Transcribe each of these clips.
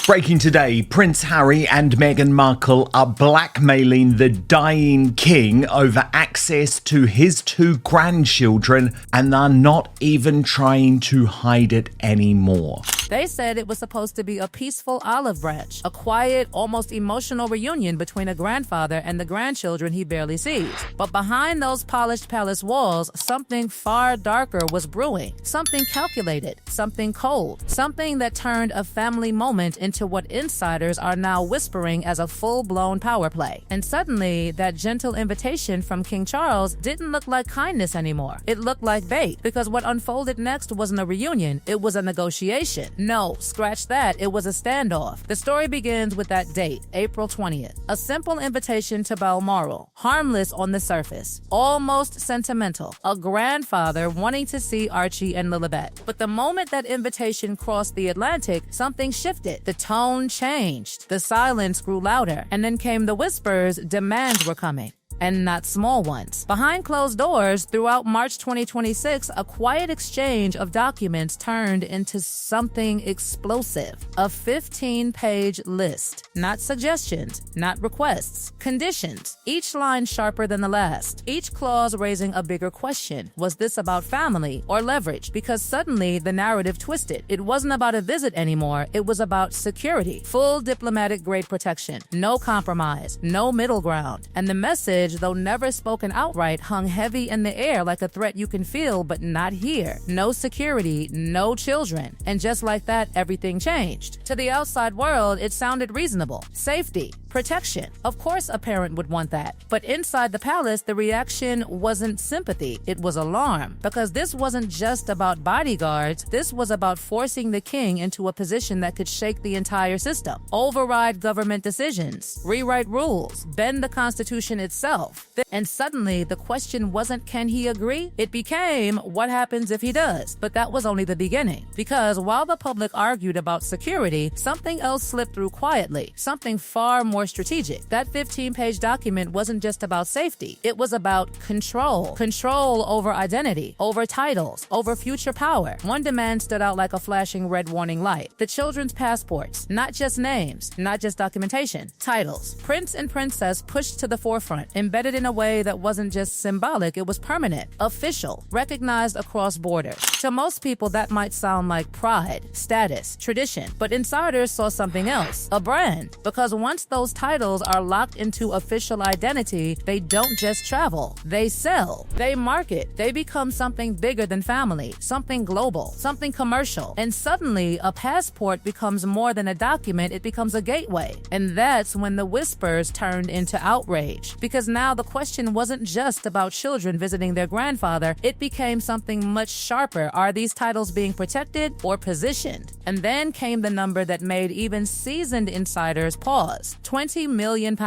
Breaking today, Prince Harry and Meghan Markle are blackmailing the dying king over access to his two grandchildren, and they're not even trying to hide it anymore. They said it was supposed to be a peaceful olive branch, a quiet, almost emotional reunion between a grandfather and the grandchildren he barely sees. But behind those polished palace walls, something far darker was brewing. Something calculated, something cold, something that turned a family moment into what insiders are now whispering as a full-blown power play. And suddenly, that gentle invitation from King Charles didn't look like kindness anymore. It looked like bait, because what unfolded next wasn't a reunion, it was a negotiation. No, scratch that, it was a standoff. The story begins with that date, April 20th. A simple invitation to Balmoral, harmless on the surface, almost sentimental. A grandfather wanting to see Archie and Lilibet. But the moment that invitation crossed the Atlantic, something shifted. The tone changed. The silence grew louder. And then came the whispers, demands were coming. And not small ones. Behind closed doors, throughout March 2026, a quiet exchange of documents turned into something explosive. A 15-page list. Not suggestions, not requests. Conditions. Each line sharper than the last. Each clause raising a bigger question. Was this about family or leverage? Because suddenly the narrative twisted. It wasn't about a visit anymore. It was about security. Full diplomatic-grade protection. No compromise. No middle ground. And the message, though never spoken outright, hung heavy in the air like a threat you can feel but not hear. No security, no children. And just like that, everything changed. To the outside world, it sounded reasonable. Safety. Protection. Of course a parent would want that. But inside the palace, the reaction wasn't sympathy, it was alarm. Because this wasn't just about bodyguards, this was about forcing the king into a position that could shake the entire system. Override government decisions, rewrite rules, bend the Constitution itself. And suddenly, the question wasn't can he agree? It became what happens if he does? But that was only the beginning. Because while the public argued about security, something else slipped through quietly, something far more strategic. That 15-page document wasn't just about safety. It was about control. Control over identity, over titles, over future power. One demand stood out like a flashing red warning light. The children's passports. Not just names, not just documentation. Titles. Prince and princess pushed to the forefront, embedded in a way that wasn't just symbolic, it was permanent, official, recognized across borders. To most people, that might sound like pride, status, tradition, but insiders saw something else, a brand. Because once those titles are locked into official identity, they don't just travel, they sell, they market, they become something bigger than family, something global, something commercial. And suddenly, a passport becomes more than a document, it becomes a gateway. And that's when the whispers turned into outrage. Because now the question wasn't just about children visiting their grandfather, it became something much sharper. Are these titles being protected or positioned? And then came the number that made even seasoned insiders pause. £20 million.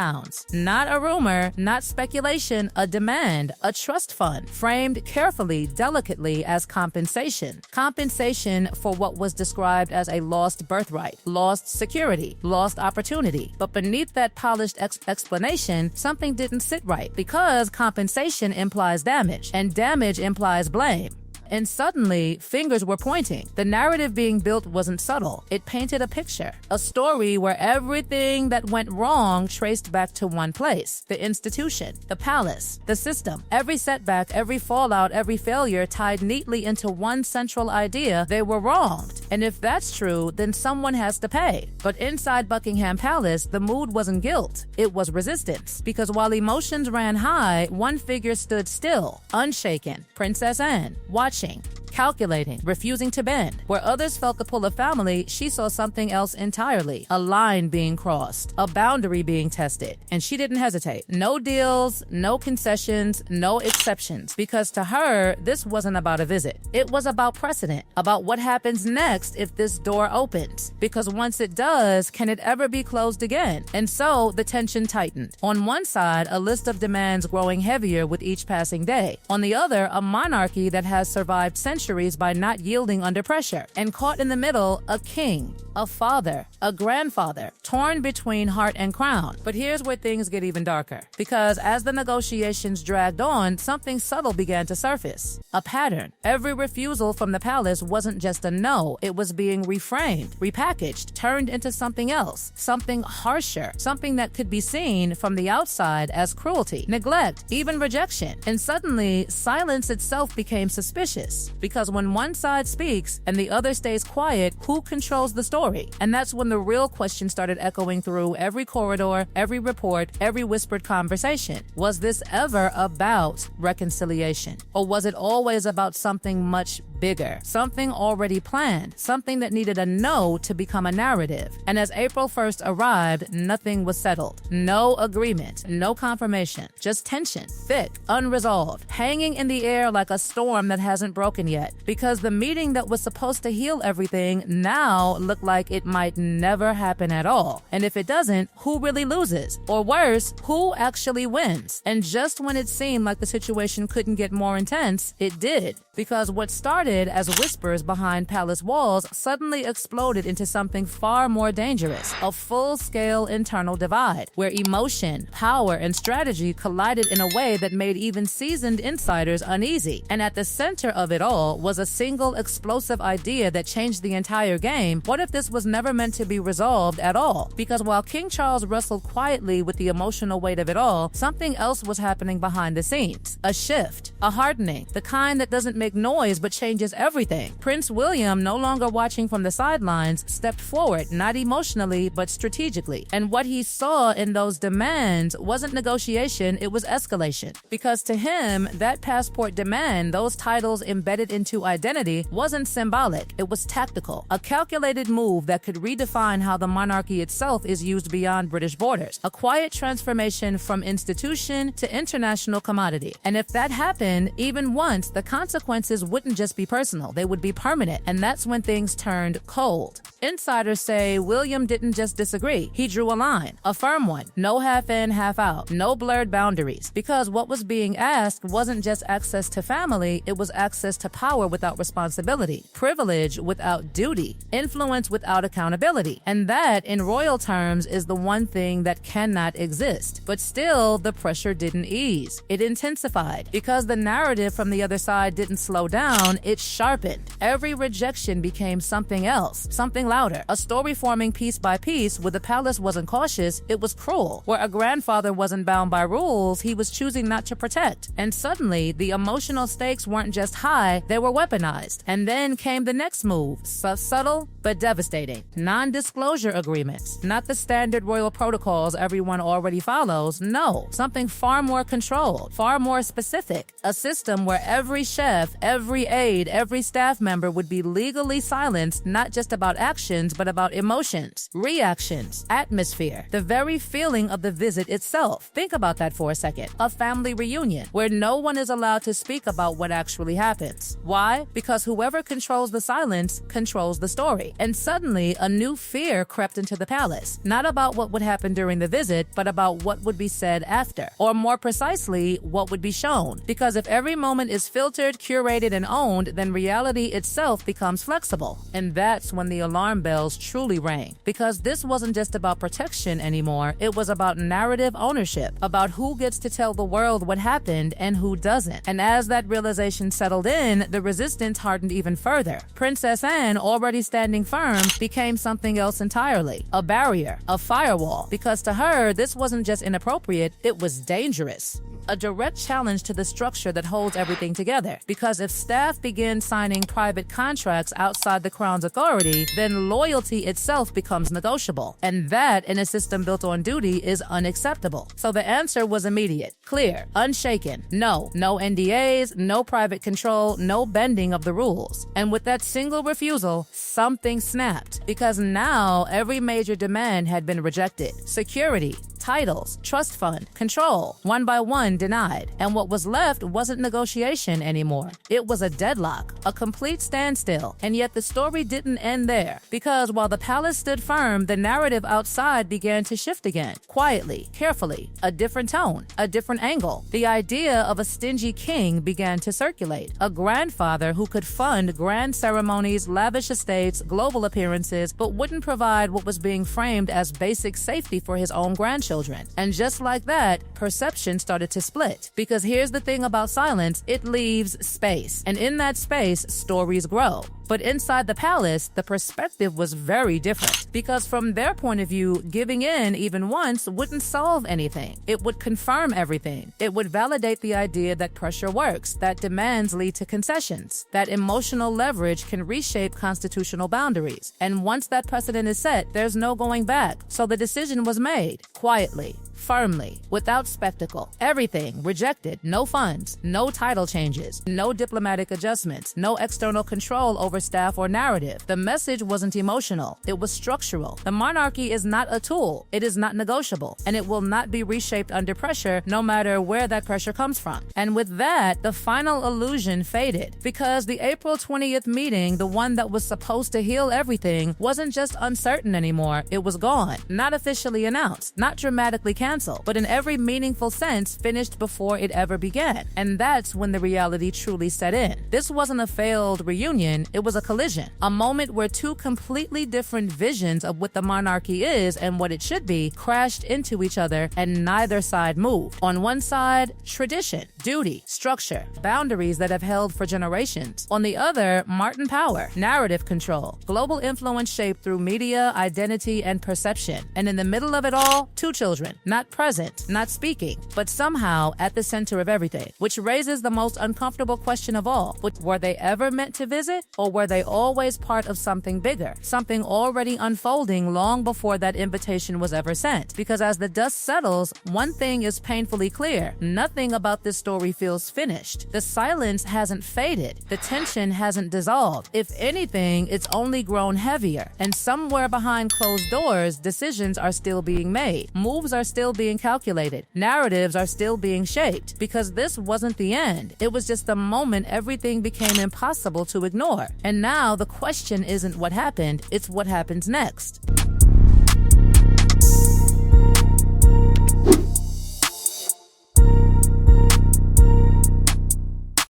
Not a rumor, not speculation, a demand, a trust fund, framed carefully, delicately as compensation. Compensation for what was described as a lost birthright, lost security, lost opportunity. But beneath that polished explanation, something didn't sit right, because compensation implies damage, and damage implies blame. And suddenly, fingers were pointing. The narrative being built wasn't subtle. It painted a picture, a story where everything that went wrong traced back to one place: the institution, the palace, the system. Every setback, every fallout, every failure tied neatly into one central idea: they were wronged. And if that's true, then someone has to pay. But inside Buckingham Palace, the mood wasn't guilt, it was resistance. Because while emotions ran high, one figure stood still, unshaken: Princess Anne, watching, calculating, refusing to bend. Where others felt the pull of family, she saw something else entirely. A line being crossed, a boundary being tested. And she didn't hesitate. No deals, no concessions, no exceptions. Because to her, this wasn't about a visit. It was about precedent, about what happens next if this door opens. Because once it does, can it ever be closed again? And so the tension tightened. On one side, a list of demands growing heavier with each passing day. On the other, a monarchy that has survived centuries centuries by not yielding under pressure. And caught in the middle, a king, a father, a grandfather, torn between heart and crown. But here's where things get even darker. Because as the negotiations dragged on, something subtle began to surface. A pattern. Every refusal from the palace wasn't just a no, it was being reframed, repackaged, turned into something else, something harsher, something that could be seen from the outside as cruelty, neglect, even rejection. And suddenly, silence itself became suspicious. Because when one side speaks and the other stays quiet, who controls the story? And that's when the real question started echoing through every corridor, every report, every whispered conversation. Was this ever about reconciliation? Or was it always about something much bigger, something already planned, something that needed a no to become a narrative? And as April 1st arrived, nothing was settled. No agreement, no confirmation, just tension, thick, unresolved, hanging in the air like a storm that hasn't broken yet. Because the meeting that was supposed to heal everything now looked like it might never happen at all. And if it doesn't, who really loses? Or worse, who actually wins? And just when it seemed like the situation couldn't get more intense, it did. Because what started as whispers behind palace walls suddenly exploded into something far more dangerous, a full-scale internal divide, where emotion, power, and strategy collided in a way that made even seasoned insiders uneasy. And at the center of it all was a single explosive idea that changed the entire game. What if this was never meant to be resolved at all? Because while King Charles wrestled quietly with the emotional weight of it all, something else was happening behind the scenes. A shift, a hardening, the kind that doesn't make noise but changes everything. Prince William, no longer watching from the sidelines, stepped forward, not emotionally but strategically. And what he saw in those demands wasn't negotiation, it was escalation. Because to him, that passport demand, those titles embedded into identity, wasn't symbolic, it was tactical. A calculated move that could redefine how the monarchy itself is used beyond British borders. A quiet transformation from institution to international commodity. And if that happened, even once, the consequences wouldn't just be personal, they would be permanent. And that's when things turned cold. Insiders say William didn't just disagree, he drew a line, a firm one. No half in, half out, no blurred boundaries. Because what was being asked wasn't just access to family, it was access to power without responsibility, privilege without duty, influence without accountability. And that, in royal terms, is the one thing that cannot exist. But still, the pressure didn't ease. It intensified. Because the narrative from the other side didn't slow down, it sharpened. Every rejection became something else, something louder. A story forming piece by piece. Where the palace wasn't cautious, it was cruel. Where a grandfather wasn't bound by rules, he was choosing not to protect. And suddenly, the emotional stakes weren't just high, they were weaponized. And then came the next move, subtle but devastating. Non-disclosure agreements. Not the standard royal protocols everyone already follows, no. Something far more controlled, far more specific. A system where every chef, every aide, every staff member would be legally silenced, not just about actions, but about emotions, reactions, atmosphere, the very feeling of the visit itself. Think about that for a second. A family reunion where no one is allowed to speak about what actually happens. Why? Because whoever controls the silence controls the story. And suddenly, a new fear crept into the palace. Not about what would happen during the visit, but about what would be said after. Or more precisely, what would be shown. Because if every moment is filtered, curated, and owned, then reality itself becomes flexible. And that's when the alarm bells truly rang. Because this wasn't just about protection anymore, it was about narrative ownership, about who gets to tell the world what happened and who doesn't. And as that realization settled in, the resistance hardened even further. Princess Anne, already standing firm, became something else entirely. A barrier, a firewall. Because to her, this wasn't just inappropriate, it was dangerous. A direct challenge to the structure that holds everything together. Because if staff begin signing private contracts outside the crown's authority, then loyalty itself becomes negotiable. And that, in a system built on duty, is unacceptable. So the answer was immediate, clear, unshaken. No NDAs, no private control, no bending of the rules. And with that single refusal, something snapped. Because now every major demand had been rejected. Security, titles, trust fund, control, one by one denied. And what was left wasn't negotiation anymore. It was a deadlock, a complete standstill. And yet the story didn't end there, because while the palace stood firm, the narrative outside began to shift again, quietly, carefully, a different tone, a different angle. The idea of a stingy king began to circulate, a grandfather who could fund grand ceremonies, lavish estates, global appearances, but wouldn't provide what was being framed as basic safety for his own grandchildren. And just like that, perception started to split. Because here's the thing about silence, it leaves space. And in that space, stories grow. But inside the palace, the perspective was very different. Because from their point of view, giving in even once wouldn't solve anything. It would confirm everything. It would validate the idea that pressure works, that demands lead to concessions, that emotional leverage can reshape constitutional boundaries. And once that precedent is set, there's no going back. So the decision was made, quietly, firmly, without spectacle. Everything rejected. No funds, no title changes, no diplomatic adjustments, no external control over staff or narrative. The message wasn't emotional. It was structural. The monarchy is not a tool. It is not negotiable, and it will not be reshaped under pressure, no matter where that pressure comes from. And with that, the final illusion faded, because the April 20th meeting, the one that was supposed to heal everything, wasn't just uncertain anymore. It was gone. Not officially announced, not dramatically canceled, but in every meaningful sense finished before it ever began. And that's when the reality truly set in. This wasn't a failed reunion, it was a collision. A moment where two completely different visions of what the monarchy is and what it should be crashed into each other, and neither side moved. On one side, tradition, duty, structure, boundaries that have held for generations. On the other, Martin power, narrative control, global influence shaped through media, identity, and perception. And in the middle of it all, two children, not present, not speaking, but somehow at the center of everything, which raises the most uncomfortable question of all. Were they ever meant to visit, or were they always part of something bigger, something already unfolding long before that invitation was ever sent? Because as the dust settles, one thing is painfully clear: nothing about this story feels finished. The silence hasn't faded. The tension hasn't dissolved. If anything, it's only grown heavier. And somewhere behind closed doors, decisions are still being made. Moves are still being calculated. Narratives are still being shaped. Because this wasn't the end. It was just the moment everything became impossible to ignore. And now the question isn't what happened, it's what happens next.